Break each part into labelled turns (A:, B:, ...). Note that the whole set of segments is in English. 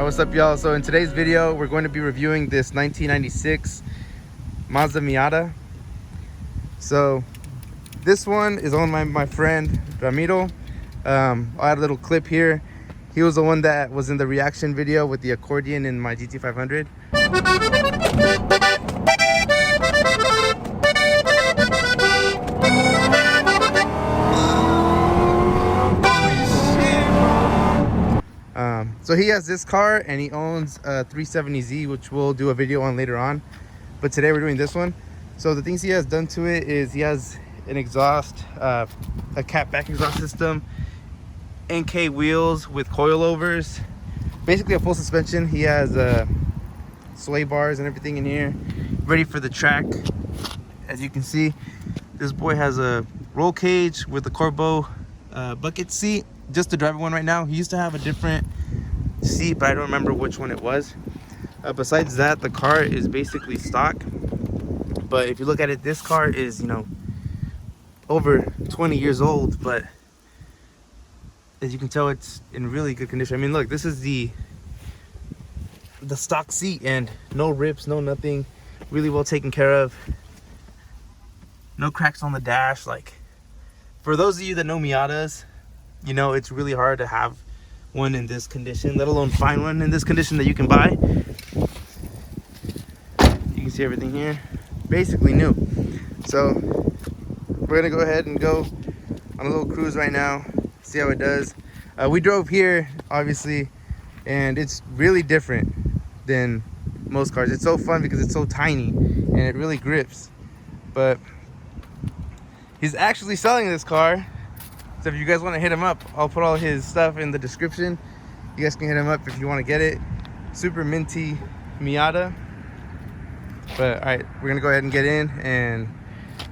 A: What's up, y'all? So in today's video, we're going to be reviewing this 1996 Mazda Miata. So this one is owned by my friend Ramiro. I'll add a little clip here. He was the one that was in the reaction video with the accordion in my GT500. So he has this car and he owns a 370Z, which we'll do a video on later on. But today we're doing this one. So the things he has done to it is he has an exhaust, a cat back exhaust system, NK wheels with coilovers, basically a full suspension. He has sway bars and everything in here, ready for the track. As you can see, this boy has a roll cage with a Corbeau bucket seat, just the driver one right now. He used to have a different seat, but I don't remember which one it was. Besides that, the car is basically stock. But if you look at it, this car is, you know, over 20 years old, but as you can tell, it's in really good condition. I mean, look, this is the stock seat and no rips, no nothing, really well taken care of. No cracks on the dash. Like, for those of you that know Miatas, you know it's really hard to have one in this condition, let alone find one in this condition that you can buy. You can see everything here, basically new. So we're gonna go ahead and go on a little cruise right now, see how it does. We drove here, obviously, and it's really different than most cars. It's so fun because it's so tiny and it really grips. But he's actually selling this car. So if you guys want to hit him up, I'll put all his stuff in the description. You guys can hit him up if you want to get it. Super minty Miata. But all right, we're gonna go ahead and get in and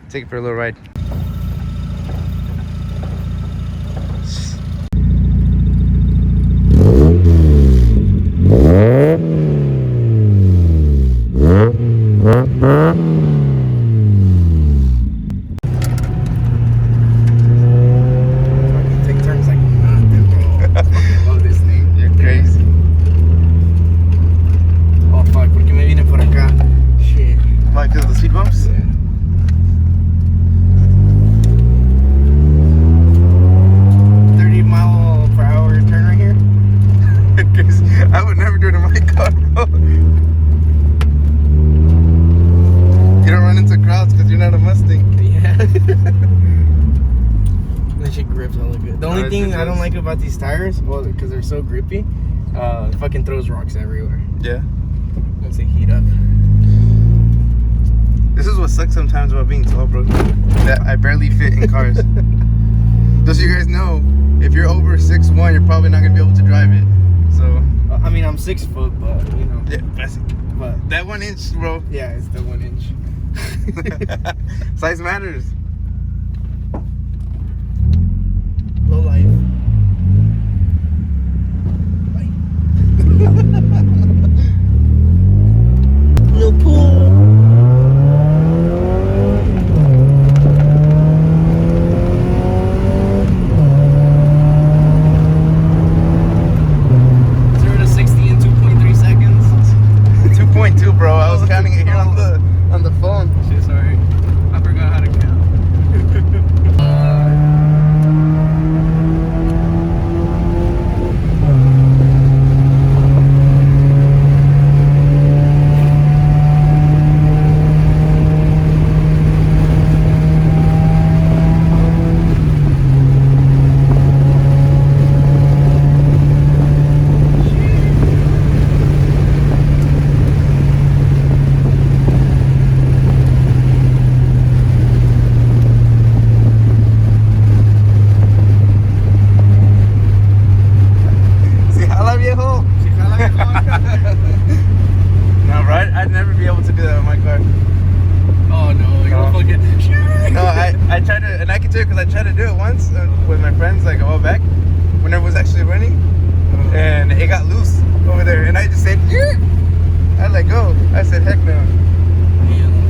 A: take it for a little ride. I would never do it in my car, bro. You don't run into crowds because you're not a Mustang.
B: Yeah. That shit grips hella good. The only thing I don't like about these tires, well, because they're so grippy, it fucking throws rocks everywhere.
A: Yeah.
B: Once they heat up.
A: This is what sucks sometimes about being tall, bro. That I barely fit in cars. Just so you guys know, if you're over 6'1", you're probably not gonna be able to drive it. So
B: I mean, I'm 6 foot, but you know.
A: Yeah, but that 1 inch, bro.
B: Yeah, it's the 1 inch.
A: Size matters.
B: Low life. No pool.
A: Bro, I was counting it here on the phone.
B: Shit, sorry. I forgot how to count.
A: No, right? I'd never be able to do that with my car.
B: Oh no, you're fucking.
A: No, I tried to, and I can tell you because I tried to do it once with my friends like a while back, whenever it was actually running, and it got loose over there, and I just said, yeah. I let go. I said, heck no.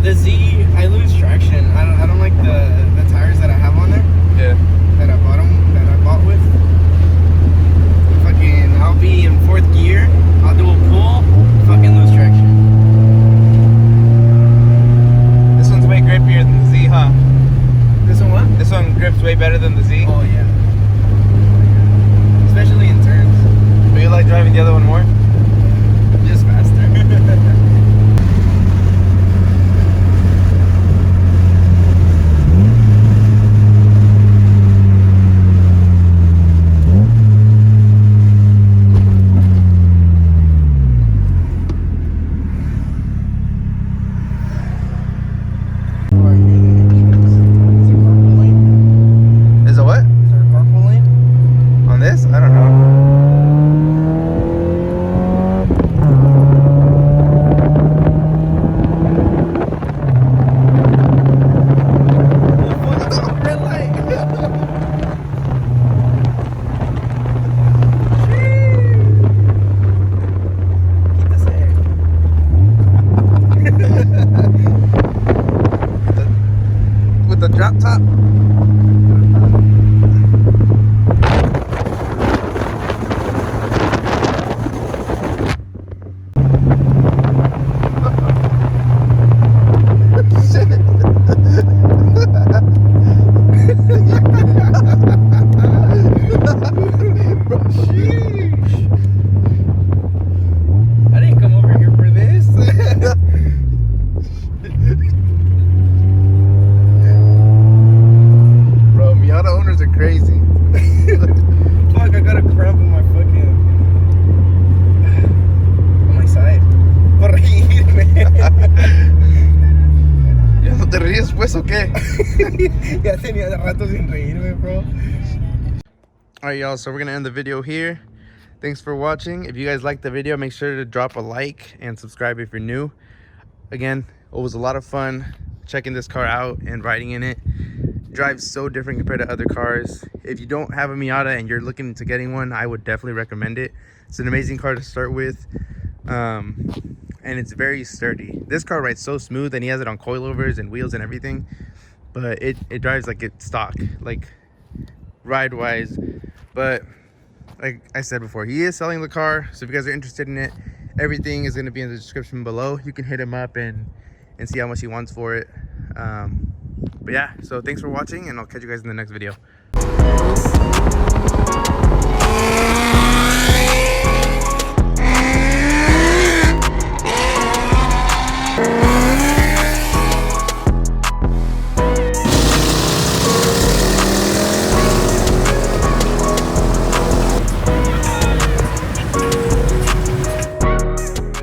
B: The Z, I lose traction. I don't like the tires that I have on there.
A: Yeah.
B: That I bought with. Fucking, I'll be in 4th gear. I'll driving the other one more?
A: Just faster. Is it what?
B: Is there a carpool lane?
A: On this? I don't know.
B: Red light.
A: With the drop top.
B: I didn't come over here for this.
A: Bro, Miata owners are crazy.
B: Fuck, I got a cramp in my fucking... on my side. Por reírme.
A: ¿Ya no te ríes pues o qué?
B: Ya tenía rato sin reírme, bro.
A: Alright y'all, so we're gonna end the video here. Thanks for watching. If you guys liked the video, make sure to drop a like and subscribe if you're new. Again, it was a lot of fun checking this car out and riding in it. Drives so different compared to other cars. If you don't have a Miata and you're looking into getting one, I would definitely recommend it. It's an amazing car to start with, and it's very sturdy. This car rides so smooth, and he has it on coilovers and wheels and everything, but it drives like it's stock, like ride wise. But like I said before, he is selling the car, so if you guys are interested in it, everything is going to be in the description below. You can hit him up and see how much he wants for it. But yeah, so thanks for watching, and I'll catch you guys in the next video.